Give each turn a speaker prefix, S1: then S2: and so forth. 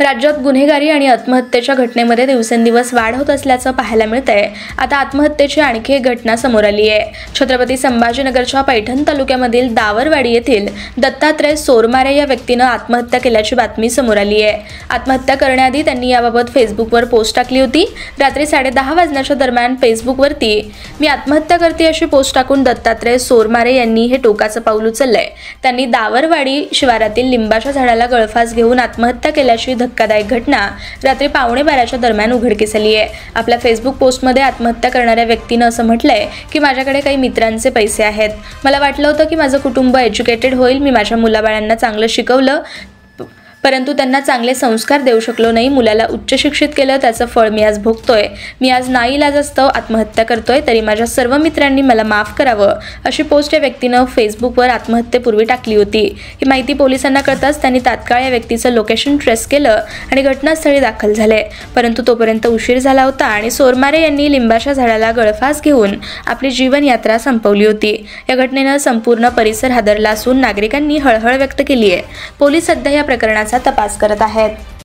S1: राज्यात गुन्हेगारी आणि आत्महत्येच्या घटनेमध्ये दिवसेंदिवस वाढ होत असल्याचं पाहायला मिळतंय। आता आत्महत्येची आणखी एक घटना समोर आली आहे। छत्रपती संभाजीनगरच्या पैठण तालुक्यामधील दावरवाडी येथील दत्तात्रय सोरमारे या व्यक्तीनं आत्महत्या केल्याची बातमी समोर आली आहे। आत्महत्या करण्याआधी त्यांनी याबाबत फेसबुकवर पोस्ट टाकली होती। रात्री 10:30 वाजण्याच्या दरम्यान फेसबुकवरती मी आत्महत्या करते अशी पोस्ट टाकून दत्तात्रय सोरमारे यांनी हे टोकाचं पाऊल उचललंय। त्यांनी दावरवाडी शिवारातील लिंबाच्या झाडाला गळफास घेऊन आत्महत्या केल्याची धक्कादायक घटना रात्री 11:15च्या दरम्यान उघडकीस आली आहे। आपल्या फेसबुक पोस्टमध्ये आत्महत्या करणाऱ्या व्यक्तीनं असं म्हटलंय की माझ्याकडे काही मित्रांचे पैसे आहेत, मला वाटलं होतं की माझं कुटुंब एज्युकेटेड होईल, मी माझ्या मुलाबाळांना चांगलं शिकवलं परंतु त्यांना चांगले संस्कार देऊ शकलो नाही, मुलाला उच्च शिक्षित केलं, त्याचं फळ मी आज भोगतोय। मी आज नाईलाजास्तव आत्महत्या करतोय, तरी माझ्या सर्व मित्रांनी मला माफ करावं अशी पोस्ट या व्यक्तीनं फेसबुकवर आत्महत्येपूर्वी टाकली होती। ही माहिती पोलिसांना कळताच त्यांनी तात्काळ या व्यक्तीचं लोकेशन ट्रेस केलं आणि घटनास्थळी दाखल झाले, परंतु तोपर्यंत उशीर झाला होता आणि सोरमारे यांनी लिंबाच्या झाडाला गळफास घेऊन आपली जीवन यात्रा संपवली होती। या घटनेनं संपूर्ण परिसर हादरला असून नागरिकांनी हळहळ व्यक्त केली आहे। पोलीस सध्या या प्रकरणाचा तपास करत आहेत।